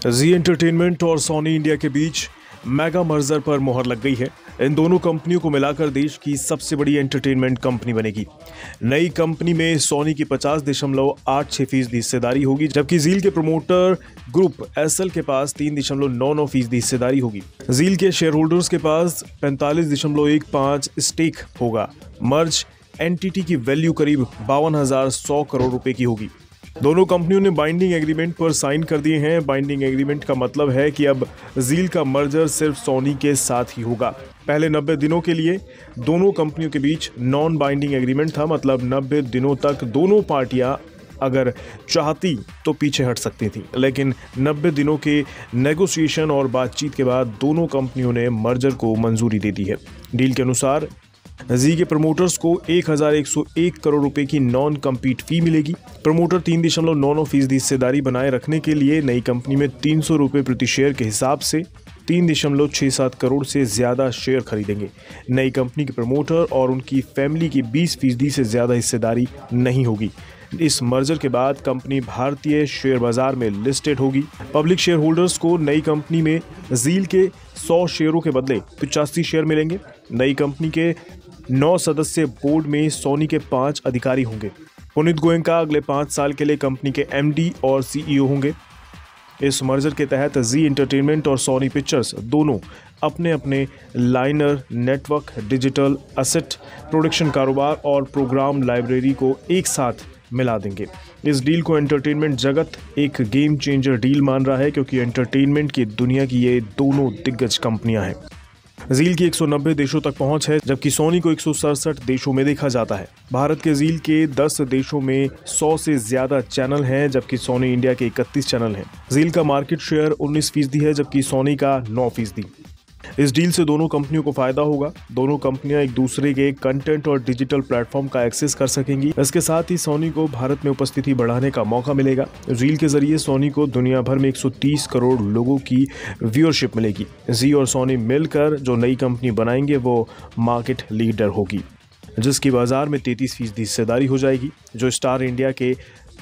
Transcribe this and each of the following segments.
जी entertainment और Soni India के बीच mega merger पर मुहर लग गई है। इन दोनों कंपनियों को मिलाकर देश की सबसे बड़ी एंटरटेनमेंट कंपनी बनेगी। नई कंपनी में सोनी की 50.86% हिस्सेदारी होगी, जबकि जील के प्रमोटर ग्रुप एसएल के पास 3.99% हिस्सेदारी होगी। जील के शेयर होल्डर्स के पास 45.15 स्टेक होगा। मर्ज एंटिटी की वैल्यू करीब 52,100 करोड़ रुपए की होगी। दोनों कंपनियों ने बाइंडिंग एग्रीमेंट पर साइन कर दिए हैं। बाइंडिंग एग्रीमेंट का मतलब है कि अब जील का मर्जर सिर्फ सोनी के साथ ही होगा। पहले 90 दिनों के लिए दोनों कंपनियों के बीच नॉन बाइंडिंग एग्रीमेंट था, मतलब 90 दिनों तक दोनों पार्टियां अगर चाहती तो पीछे हट सकती थी, लेकिन 90 दिनों के नेगोशिएशन और बातचीत के बाद दोनों कंपनियों ने मर्जर को मंजूरी दे दी है। डील के अनुसार जी के प्रमोटर्स को 1,101 करोड़ रुपए की नॉन कम्पीट फी मिलेगी। प्रमोटर 3.99% हिस्सेदारी बनाए रखने के लिए नई कंपनी में 300 रुपए प्रति शेयर के हिसाब से 3.67 करोड़ से ज्यादा शेयर खरीदेंगे। नई कंपनी के प्रमोटर और उनकी फैमिली की 20% से ज्यादा हिस्सेदारी नहीं होगी। इस मर्जर के बाद कंपनी भारतीय शेयर बाजार में लिस्टेड होगी। पब्लिक शेयर होल्डर्स को नई कंपनी में जील के 100 शेयरों के बदले 85 शेयर मिलेंगे। नई कंपनी के 9 सदस्य बोर्ड में सोनी के 5 अधिकारी होंगे। पुनीत गोयनका अगले 5 साल के लिए कंपनी के एमडी और सीईओ होंगे। इस मर्जर के तहत जी एंटरटेनमेंट और सोनी पिक्चर्स दोनों अपने अपने liner, network, digital asset, production कारोबार और प्रोग्राम लाइब्रेरी को एक साथ मिला देंगे। इस डील को एंटरटेनमेंट जगत एक गेम चेंजर डील मान रहा है, क्योंकि एंटरटेनमेंट की दुनिया की ये दोनों दिग्गज कंपनियां हैं। जील की 190 देशों तक पहुंच है, जबकि सोनी को 167 देशों में देखा जाता है। भारत के जील के 10 देशों में 100 से ज्यादा चैनल हैं, जबकि सोनी इंडिया के 31 चैनल हैं। जील का मार्केट शेयर 19% है, जबकि सोनी का 9%। इस डील से दोनों कंपनियों को फायदा होगा। दोनों कंपनियां एक दूसरे के कंटेंट और डिजिटल प्लेटफॉर्म का एक्सेस कर सकेंगी। इसके साथ ही सोनी को भारत में उपस्थिति बढ़ाने का मौका मिलेगा। डील के जरिए सोनी को दुनिया भर में 130 करोड़ लोगों की व्यूअरशिप मिलेगी। जी और सोनी मिलकर जो नई कंपनी बनाएंगे वो मार्केट लीडर होगी, जिसकी बाजार में 33% हिस्सेदारी हो जाएगी, जो स्टार इंडिया के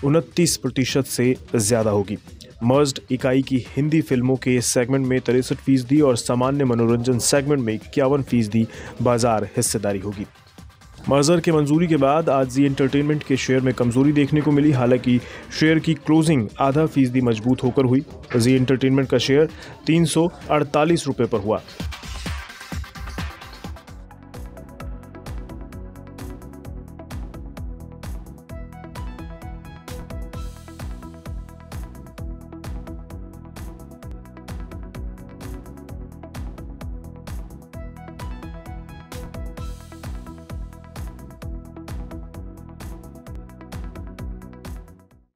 29% से ज्यादा होगी। मर्ज्ड इकाई की हिंदी फिल्मों के सेगमेंट में 63% और सामान्य मनोरंजन सेगमेंट में 51% बाजार हिस्सेदारी होगी। मर्जर के मंजूरी के बाद आज जी एंटरटेनमेंट के शेयर में कमजोरी देखने को मिली। हालांकि शेयर की क्लोजिंग ½ % मजबूत होकर हुई। जी एंटरटेनमेंट का शेयर 348 रुपए पर हुआ।